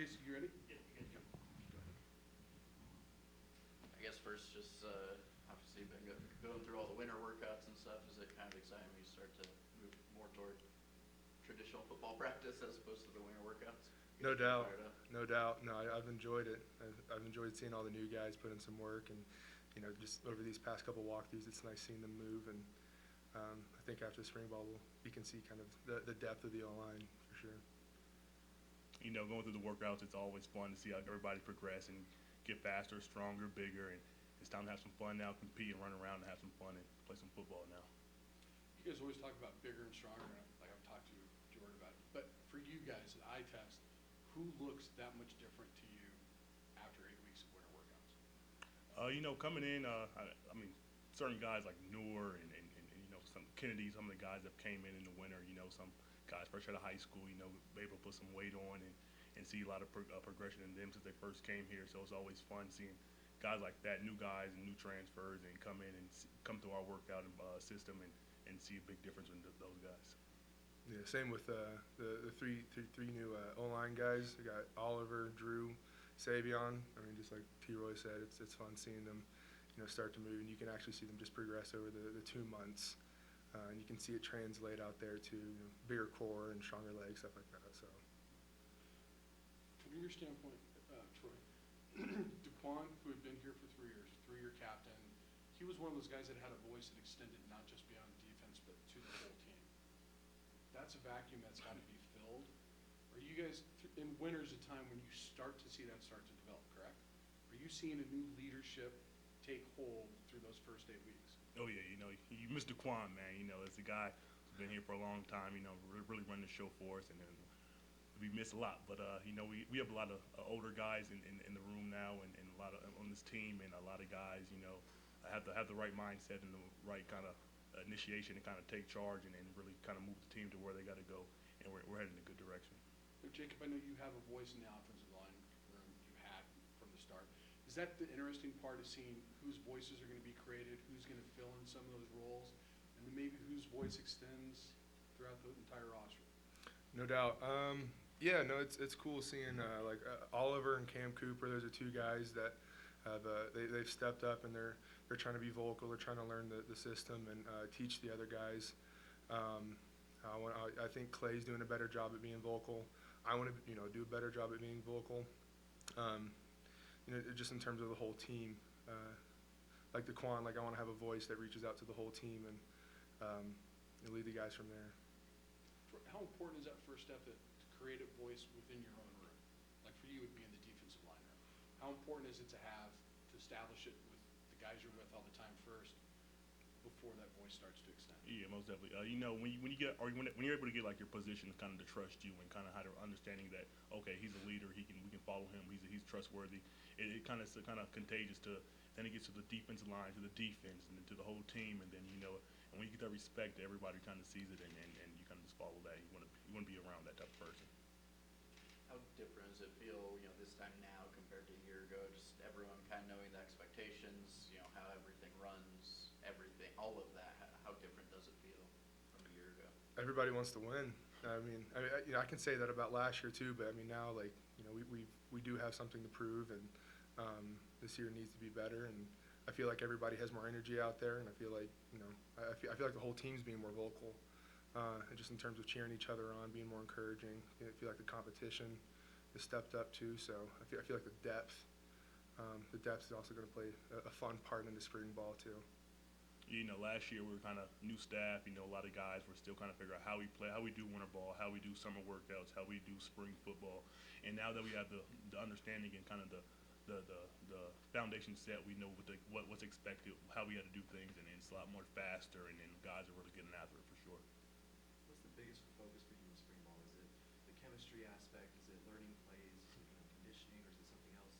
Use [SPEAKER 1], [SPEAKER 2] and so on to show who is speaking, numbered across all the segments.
[SPEAKER 1] Casey, you ready?
[SPEAKER 2] Yeah, you good. I guess first, just obviously been going through all the winter workouts and stuff. Is it kind of exciting when you start to move more toward traditional football practice as opposed to the winter workouts?
[SPEAKER 3] No doubt,
[SPEAKER 2] Fired up?
[SPEAKER 3] no doubt. No, I've enjoyed it. I've enjoyed seeing all the new guys put in some work, and just over these past couple walkthroughs, it's nice seeing them move. And I think after spring ball, we can see kind of the depth of the O-line for sure.
[SPEAKER 4] Going through the workouts, it's always fun to see how everybody progress and get faster, stronger, bigger, and it's time to have some fun now, compete and run around and have some fun and play some football now.
[SPEAKER 1] You guys always talk about bigger and stronger, and like I've talked to Jordan about it. But for you guys at eye test, who looks that much different to you after 8 weeks of winter workouts?
[SPEAKER 4] Coming in, I mean, certain guys like Noor and some Kennedy, some of the guys that came in the winter, some guys fresh out of high school, be able to put some weight on and see a lot of progression in them since they first came here. So it's always fun seeing guys like that, new guys and new transfers, and come in and come through our workout system and see a big difference in those guys.
[SPEAKER 3] Yeah, same with the three new O-line guys. We got Oliver, Drew, Savion. I mean, just like T. Roy said, it's fun seeing them, start to move, and you can actually see them just progress over the 2 months. And you can see it translate out there to bigger core and stronger legs, stuff like that. So,
[SPEAKER 1] From your standpoint, Troy, Daquan, who had been here for 3 years, 3-year captain, he was one of those guys that had a voice that extended not just beyond defense, but to the whole team. That's a vacuum that's got to be filled. Are you guys, in winter's a time when you start to see that start to develop, correct? Are you seeing a new leadership take hold through those first 8 weeks?
[SPEAKER 4] Oh yeah, you Mr. Quan, man. It's a guy who's been here for a long time. Really running the show for us, and then we miss a lot. But we have a lot of older guys in the room now, and a lot of on this team, and a lot of guys, have the right mindset and the right kind of initiation to kind of take charge and really kind of move the team to where they got to go, and we're heading in a good direction.
[SPEAKER 1] Jacob, I know you have a voice in the offensive line room. You had from the start. Is that the interesting part of seeing whose voices are going to be created, who's going to fill in some of those roles, and then maybe whose voice extends throughout the entire roster?
[SPEAKER 3] no doubt. Yeah, no, it's cool seeing Oliver and Cam Cooper. Those are 2 guys that have they've stepped up, and they're trying to be vocal. They're trying to learn the system and teach the other guys. I think Clay's doing a better job at being vocal. I want to do a better job at being vocal. Just in terms of the whole team, like Daquan, I want to have a voice that reaches out to the whole team and lead the guys from there.
[SPEAKER 1] How important is that first step to create a voice within your own room? Like for you, it would be in the defensive line room. How important is it to establish it with the guys you're with all the time first before that voice starts to extend?
[SPEAKER 4] Yeah, most definitely. When you're able to get your position, kind of to trust you, and kind of how to understanding that okay, he's a leader, we can follow him, he's trustworthy. It kind of contagious to then it gets to the defensive line, to the defense, and then to the whole team, and then and when you get that respect, everybody kind of sees it, and you kind of just follow that. You want to be around that type of person.
[SPEAKER 2] How different does it feel, this time now compared to a year ago? Just everyone kind of knowing the expectations, how everything runs, everything, all of that. How different does it feel from a year ago?
[SPEAKER 3] Everybody wants to win. I can say that about last year too, but now we do have something to prove, and this year needs to be better. And I feel like everybody has more energy out there, and I feel like I feel like the whole team's being more vocal, and just in terms of cheering each other on, being more encouraging. I feel like the competition has stepped up too. So I feel like the depth is also going to play a fun part in the spring ball too.
[SPEAKER 4] Last year we were kind of new staff. A lot of guys were still kind of figuring out how we play, how we do winter ball, how we do summer workouts, how we do spring football. And now that we have the understanding and kind of the foundation set, we know what's expected, how we had to do things, and it's a lot more faster, and then guys are really getting after it for sure.
[SPEAKER 5] What's the biggest focus for you in spring ball? Is it the chemistry aspect? Is it learning plays? Is it conditioning, or is it something else?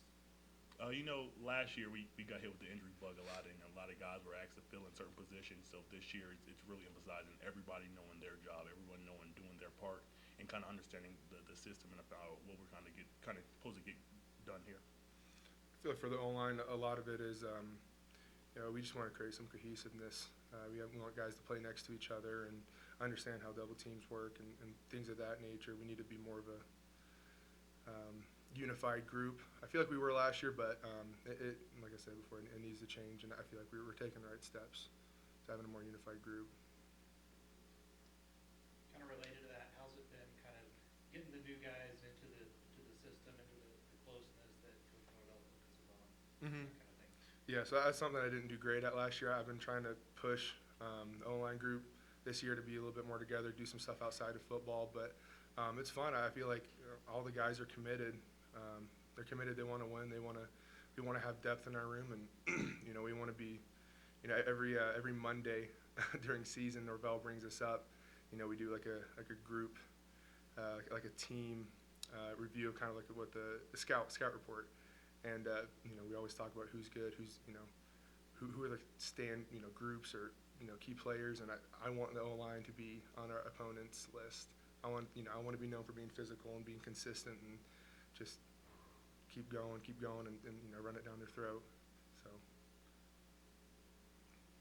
[SPEAKER 4] Last year we got hit with the injury bug a lot, and a lot of guys were asked to fill in certain positions. So this year it's really emphasizing everybody knowing their job, everyone doing their part, and kind of understanding the system and about what we're kind of supposed to get done here.
[SPEAKER 3] I feel like for the O-line, a lot of it is we just want to create some cohesiveness. We want guys to play next to each other and understand how double teams work and things of that nature. We need to be more of a unified group. I feel like we were last year, but like I said before, it needs to change, and I feel like we're taking the right steps to having a more unified group.
[SPEAKER 6] Kind of related to that, how's it been kind of getting the new guys into the system, into the closeness that Coach Norvell focuses on,
[SPEAKER 3] Mhm.
[SPEAKER 6] that kind of thing?
[SPEAKER 3] Yeah, so that's something I didn't do great at last year. I've been trying to push the O-line group this year to be a little bit more together, do some stuff outside of football, but it's fun. I feel like all the guys are committed. They're committed. They want to win. We want to have depth in our room, and we want to be, every Monday during season, Norvell brings us up. We do like a group, like a team review of kind of like what the scout report, and we always talk about who's good, who are the groups or key players, and I want the O-line to be on our opponent's list. I want to be known for being physical and being consistent and just keep going and run it down their throat. So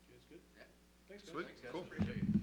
[SPEAKER 1] You guys good?
[SPEAKER 2] Yeah.
[SPEAKER 1] Thanks, guys.
[SPEAKER 3] Sweet.
[SPEAKER 2] Thanks, guys,
[SPEAKER 3] Cool.
[SPEAKER 2] appreciate you.